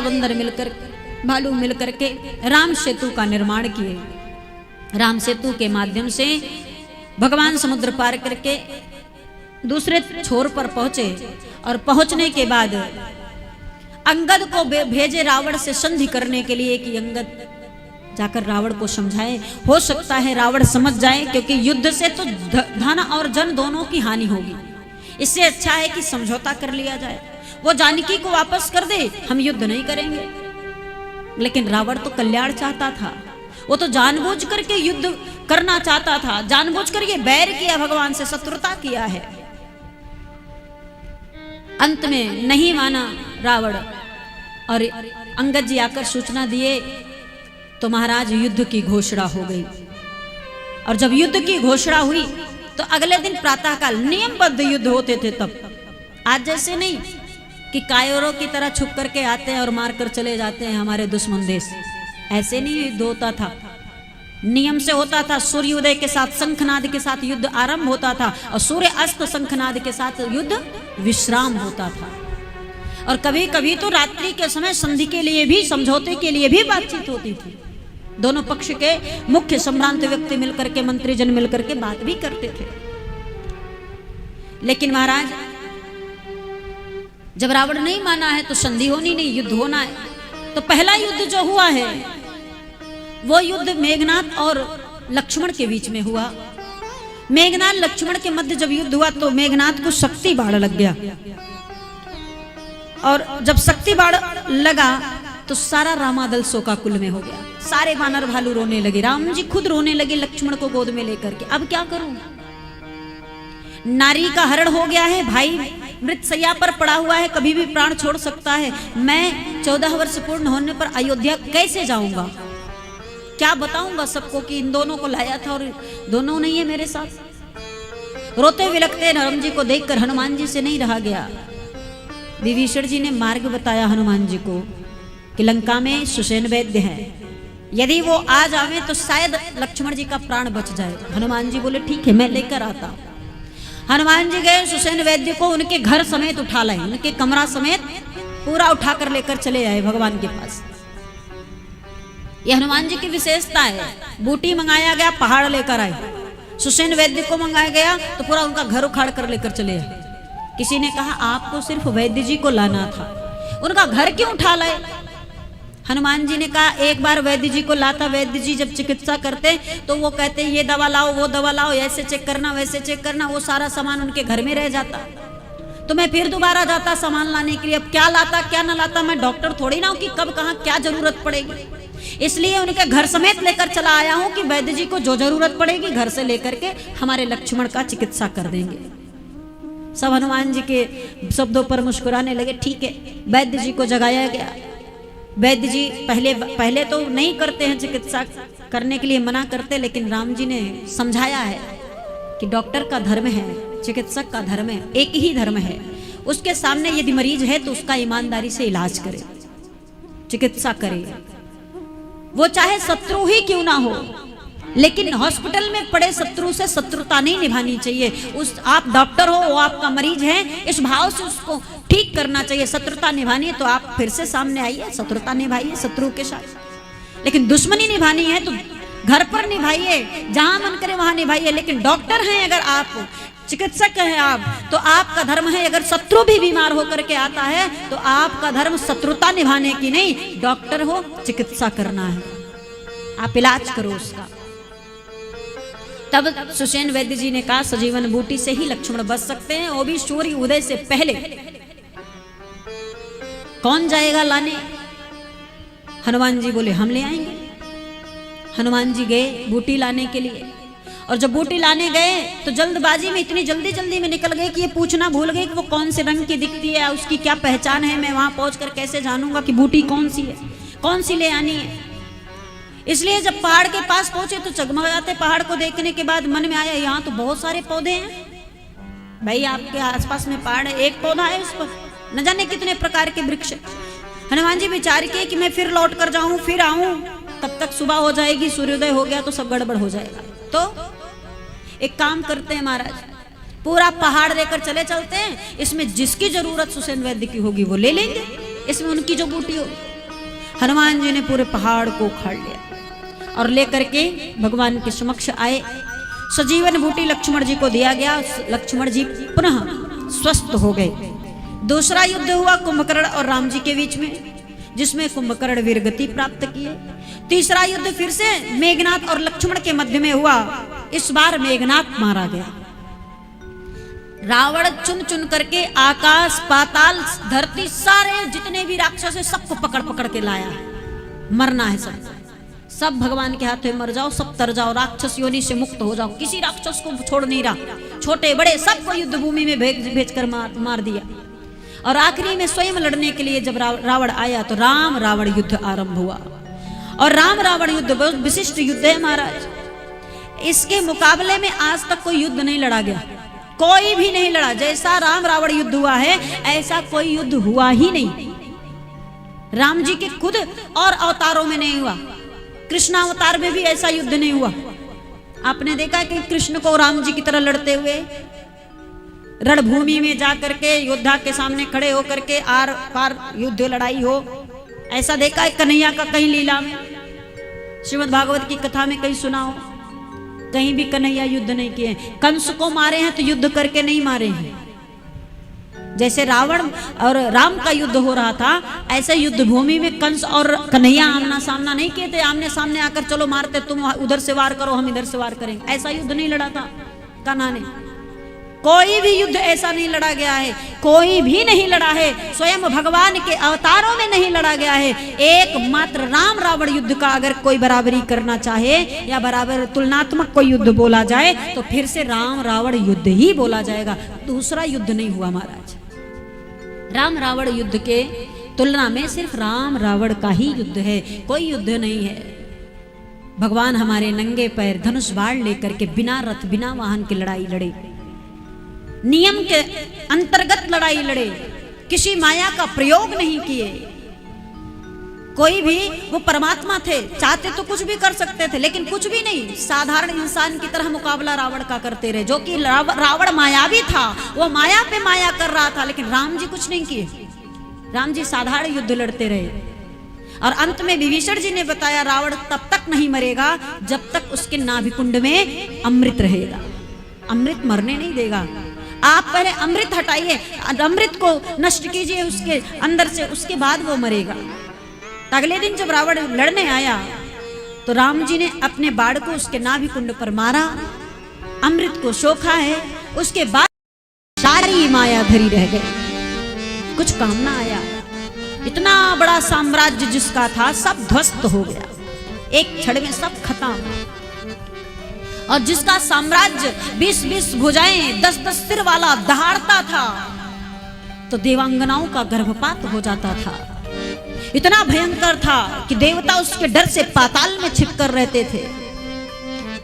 बंदर मिलकर भालू मिलकर के राम सेतु का निर्माण किए। राम सेतु के माध्यम से भगवान समुद्र पार करके दूसरे छोर पर पहुंचे और पहुंचने के बाद अंगद को भेजे रावण से संधि करने के लिए कि अंगद जाकर रावण को समझाए, हो सकता है रावण समझ जाए, क्योंकि युद्ध से तो धन और जन दोनों की हानि होगी। इससे अच्छा है कि समझौता कर लिया जाए, वो जानकी को वापस कर दे, हम युद्ध नहीं करेंगे। लेकिन रावण तो कल्याण चाहता था, वो तो जानबूझ करके युद्ध करना चाहता था, जानबूझ कर ये बैर किया, भगवान से शत्रुता किया है। अंत में नहीं माना रावण और अंगद जी आकर सूचना दिए तो महाराज युद्ध की घोषणा हो गई। और जब युद्ध की घोषणा हुई तो अगले दिन प्रातःकाल नियमबद्ध युद्ध होते थे। तब आज जैसे नहीं कि कायरों की तरह छुप करके आते हैं और मार कर चले जाते हैं हमारे दुश्मन देश, ऐसे नहीं युद्ध होता था, नियम से होता था। सूर्योदय के साथ शंखनाद के साथ युद्ध आरंभ होता था और सूर्य अस्त शंखनाद के साथ युद्ध विश्राम होता था। और कभी कभी तो रात्रि के समय संधि के लिए भी, समझौते के लिए भी बातचीत होती थी। दोनों पक्ष के मुख्य संभ्रांत व्यक्ति मिलकर के, मंत्रीजन मिलकर के बात भी करते थे। लेकिन महाराज जब रावण नहीं माना है तो संधि होनी नहीं, युद्ध होना है। तो पहला युद्ध जो हुआ है वो युद्ध मेघनाद और लक्ष्मण के बीच में हुआ। मेघनाद लक्ष्मण के मध्य जब युद्ध हुआ तो मेघनाद को शक्ति बाण लग गया, और जब शक्ति बाण लगा तो सारा रामादल शोकाकुल में हो गया। सारे वानर भालू रोने लगे, राम जी खुद रोने लगे लक्ष्मण को गोद में लेकर के। अब क्या करूं, नारी का हरण हो गया है, भाई मृत शैया पर पड़ा हुआ है, कभी भी प्राण छोड़ सकता है। मैं 14 वर्ष पूर्ण होने पर अयोध्या कैसे जाऊंगा, क्या बताऊंगा सबको कि इन दोनों को लाया था और दोनों नहीं है मेरे साथ। रोते विलखते राम जी को देखकर हनुमान जी से नहीं रहा गया। विभीषण जी ने मार्ग बताया हनुमान जी को कि लंका में सुसेन वैद्य है, यदि वो आ जावे तो शायद लक्ष्मण जी का प्राण बच जाए। हनुमान जी बोले ठीक है मैं लेकर आता हूं। हनुमान जी गए, सुसेन वैद्य को उनके घर समेत उठा लाए, उनके कमरा समेत पूरा उठाकर लेकर चले आए भगवान के पास। ये हनुमान जी की विशेषता है। बूटी मंगाया गया, पहाड़ लेकर आए। सुसेन वैद्य को मंगाया गया तो पूरा उनका घर उखाड़ कर लेकर चले आए। किसी ने कहा आपको सिर्फ वैद्य जी को लाना था, उनका घर क्यों उठा लाए। हनुमान जी ने कहा एक बार वैद्य जी को लाता, वैद्य जी जब चिकित्सा करते तो वो कहते ये दवा लाओ वो दवा लाओ, ऐसे चेक करना वैसे चेक करना, वो सारा सामान उनके घर में रह जाता। तो मैं फिर दोबारा जाता सामान लाने के लिए, अब क्या लाता क्या ना लाता, मैं डॉक्टर थोड़ी ना हूं कि कब कहाँ क्या जरूरत पड़ेगी। इसलिए उनके घर समेत लेकर चला आया हूं कि वैद्य जी को जो जरूरत पड़ेगी घर से लेकर के हमारे लक्ष्मण का चिकित्सा कर देंगे। सब हनुमान जी के शब्दों पर मुस्कुराने लगे। ठीक है, वैद्य जी को जगाया गया। वैद्य जी पहले तो नहीं करते हैं, चिकित्सा करने के लिए मना करते, लेकिन राम जी ने समझाया है कि डॉक्टर का धर्म है, चिकित्सक का धर्म है, एक ही धर्म है। उसके सामने यदि मरीज है तो उसका ईमानदारी से इलाज करे, चिकित्सा करे, वो चाहे शत्रु ही क्यों ना हो। लेकिन हॉस्पिटल में पड़े शत्रु से शत्रुता नहीं निभानी चाहिए। उस आप डॉक्टर हो, वो आपका मरीज है, इस भाव से उसको ठीक करना चाहिए। शत्रुता निभानी है तो आप फिर से सामने आइए, शत्रुता निभाइए शत्रु के साथ। लेकिन दुश्मनी निभानी है तो घर पर निभाइए, जहां मन करे वहां निभाइए। लेकिन डॉक्टर हैं अगर आप, चिकित्सक हैं आप, तो आपका धर्म है, अगर शत्रु भी बीमार होकर के आता है तो आपका धर्म शत्रुता निभाने की नहीं, डॉक्टर हो चिकित्सा करना है, आप इलाज करो उसका। तब सुसेन वैद्य जी ने कहा सजीवन बूटी से ही लक्ष्मण बच सकते हैं, वो भी सूर्य उदय से पहले। कौन जाएगा लाने? हनुमान जी बोले हम ले आएंगे। हनुमान जी गए बूटी लाने के लिए, और जब बूटी लाने गए तो जल्दबाजी में, इतनी जल्दी में निकल गए कि ये पूछना भूल गए कि वो कौन से रंग की दिखती है, उसकी क्या पहचान है, मैं वहां पहुंचकर कैसे जानूंगा कि बूटी कौन सी है, कौन सी ले आनी है। इसलिए जब पहाड़ के पास पहुंचे तो चगमगाते पहाड़ को देखने के बाद मन में आया यहाँ तो बहुत सारे पौधे हैं। भाई आपके आसपास में पहाड़ है, एक पौधा है उस पर न जाने कितने प्रकार के वृक्ष। हनुमान जी विचार किए कि मैं फिर लौट कर जाऊं, फिर आऊं, तब तक सुबह हो जाएगी, सूर्योदय हो गया तो सब गड़बड़ हो जाएगा। तो एक काम करते हैं महाराज, पूरा पहाड़ लेकर चलते हैं, इसमें जिसकी जरूरत सुसेन वैद्य की होगी वो ले लेंगे, इसमें उनकी जो बूटी होगी हनुमान जी ने पूरे पहाड़ को उखाड़ लिया और लेकर के भगवान के समक्ष आए। सजीवन बूटी लक्ष्मण जी को दिया गया। लक्ष्मण जी पुनः स्वस्थ हो गए। दूसरा युद्ध हुआ कुंभकर्ण और राम जी के बीच में, जिसमें कुंभकर्ण वीरगति प्राप्त किए। तीसरा युद्ध फिर से मेघनाथ और लक्ष्मण के मध्य में हुआ। इस बार मेघनाथ मारा गया। रावण चुन चुन करके आकाश पाताल धरती सारे जितने भी राक्षस है सबको पकड़ पकड़ के लाया। मरना है सब भगवान के हाथ में मर जाओ, सब तर जाओ, राक्षस योनि से मुक्त हो जाओ। किसी राक्षस को छोड़ नहीं रहा, छोटे बड़े सबको युद्ध भूमि में भेज कर मार दिया। और आखिरी में स्वयं लड़ने के लिए जब रावण आया तो राम रावण युद्ध आरंभ हुआ। और राम रावण युद्ध बहुत विशिष्ट युद्ध है महाराज। इसके मुकाबले में आज तक कोई युद्ध नहीं लड़ा गया, कोई भी नहीं लड़ा। जैसा राम रावण युद्ध हुआ है ऐसा कोई युद्ध हुआ ही नहीं। राम जी के खुद और अवतारों में नहीं हुआ, कृष्ण अवतार में भी ऐसा युद्ध नहीं हुआ। आपने देखा कि कृष्ण को राम जी की तरह लड़ते हुए रणभूमि में जाकर के योद्धा के सामने खड़े होकर के आर पार युद्ध लड़ाई हो, ऐसा देखा है कन्हैया का कहीं लीला में, श्रीमद् भागवत की कथा में कहीं सुना हो? कहीं भी कन्हैया युद्ध नहीं किए। कंस को मारे हैं तो युद्ध करके नहीं मारे हैं। जैसे रावण और राम का युद्ध हो रहा था, ऐसे युद्ध भूमि में कंस और कन्हैया आमना सामना नहीं किए थे। आमने सामने आकर चलो मारते, तुम उधर से वार करो हम इधर से वार करेंगे, ऐसा युद्ध नहीं लड़ा था कान्हा ने। कोई भी युद्ध ऐसा नहीं लड़ा गया है, कोई भी नहीं लड़ा है। स्वयं भगवान के अवतारों में नहीं लड़ा गया है। एकमात्र राम रावण युद्ध का अगर कोई बराबरी करना चाहे या बराबर तुलनात्मक कोई युद्ध बोला जाए तो फिर से राम रावण युद्ध ही बोला जाएगा। दूसरा युद्ध नहीं हुआ महाराज। राम रावण युद्ध के तुलना में सिर्फ राम रावण का ही युद्ध है, कोई युद्ध नहीं है। भगवान हमारे नंगे पैर धनुष बाण लेकर के बिना रथ बिना वाहन की लड़ाई लड़े, नियम के अंतर्गत लड़ाई लड़े, किसी माया का प्रयोग नहीं किए। कोई भी, वो परमात्मा थे, चाहते तो कुछ भी कर सकते थे, लेकिन कुछ भी नहीं, साधारण इंसान की तरह मुकाबला रावण का करते रहे। जो कि रावण मायावी था, वो माया पे माया कर रहा था, लेकिन राम जी कुछ नहीं किए। राम जी साधारण युद्ध लड़ते रहे। और अंत में विभीषण जी ने बताया रावण तब तक नहीं मरेगा जब तक उसके नाभिकुंड में अमृत रहेगा। अमृत मरने नहीं देगा। आप पहले अमृत हटाइए, अमृत को नष्ट कीजिए उसके अंदर से, उसके बाद वो मरेगा। अगले दिन जब रावण लड़ने आया तो राम जी ने अपने बाण को उसके नाभिकुंड पर मारा, अमृत को सोखा है। उसके बाद सारी माया धरी रह गई, कुछ काम ना आया। इतना बड़ा साम्राज्य जिसका था सब ध्वस्त हो गया, एक क्षण में सब खत्म। और जिसका साम्राज्य 20-20 भुजाएं 10-10 सिर वाला दहाड़ता था तो देवांगनाओं का गर्भपात हो जाता था। इतना भयंकर था कि देवता उसके डर से पाताल में छिपकर रहते थे।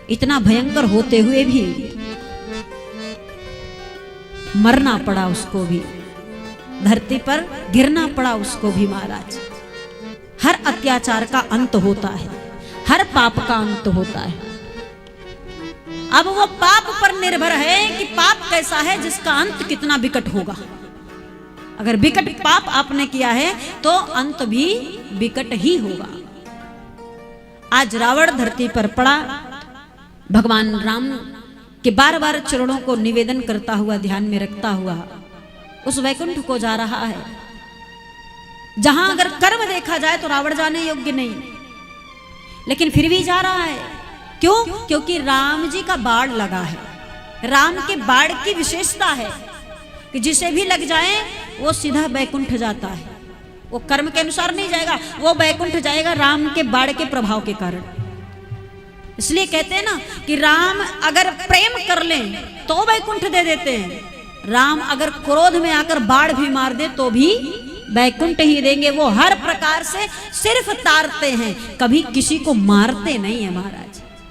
इतना भयंकर होते हुए भी मरना पड़ा उसको भी, धरती पर गिरना पड़ा उसको भी महाराज। हर अत्याचार का अंत होता है, हर पाप का अंत होता है। अब वो पाप पर निर्भर है कि पाप कैसा है, जिसका अंत कितना विकट होगा। अगर विकट पाप आपने किया है तो अंत भी विकट ही होगा। आज रावण धरती पर पड़ा, भगवान राम के बार बार चरणों को निवेदन करता हुआ, ध्यान में रखता हुआ उस वैकुंठ को जा रहा है, जहां अगर कर्म देखा जाए तो रावण जाने योग्य नहीं, लेकिन फिर भी जा रहा है। क्यों? क्योंकि राम जी का बाण लगा है। राम के बाण की विशेषता है कि जिसे भी लग जाए वो सीधा बैकुंठ जाता है। वो कर्म के अनुसार नहीं जाएगा, वो बैकुंठ जाएगा राम के बाण के प्रभाव के कारण। इसलिए कहते हैं ना कि राम अगर प्रेम कर ले तो बैकुंठ दे देते हैं, राम अगर क्रोध में आकर बाण भी मार दे तो भी बैकुंठ ही देंगे। वो हर प्रकार से सिर्फ तारते हैं, कभी किसी को मारते नहीं है महाराज।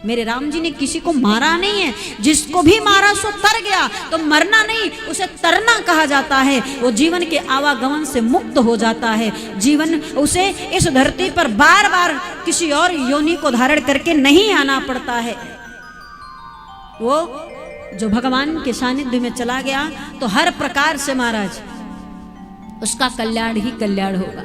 मेरे राम जी ने किसी को मारा नहीं है, जिसको भी मारा सो तर गया। तो मरना नहीं, उसे तरना कहा जाता है। वो जीवन के आवागमन से मुक्त हो जाता है। जीवन उसे इस धरती पर बार बार किसी और योनि को धारण करके नहीं आना पड़ता है। वो जो भगवान के सानिध्य में चला गया तो हर प्रकार से महाराज उसका कल्याण ही कल्याण होगा।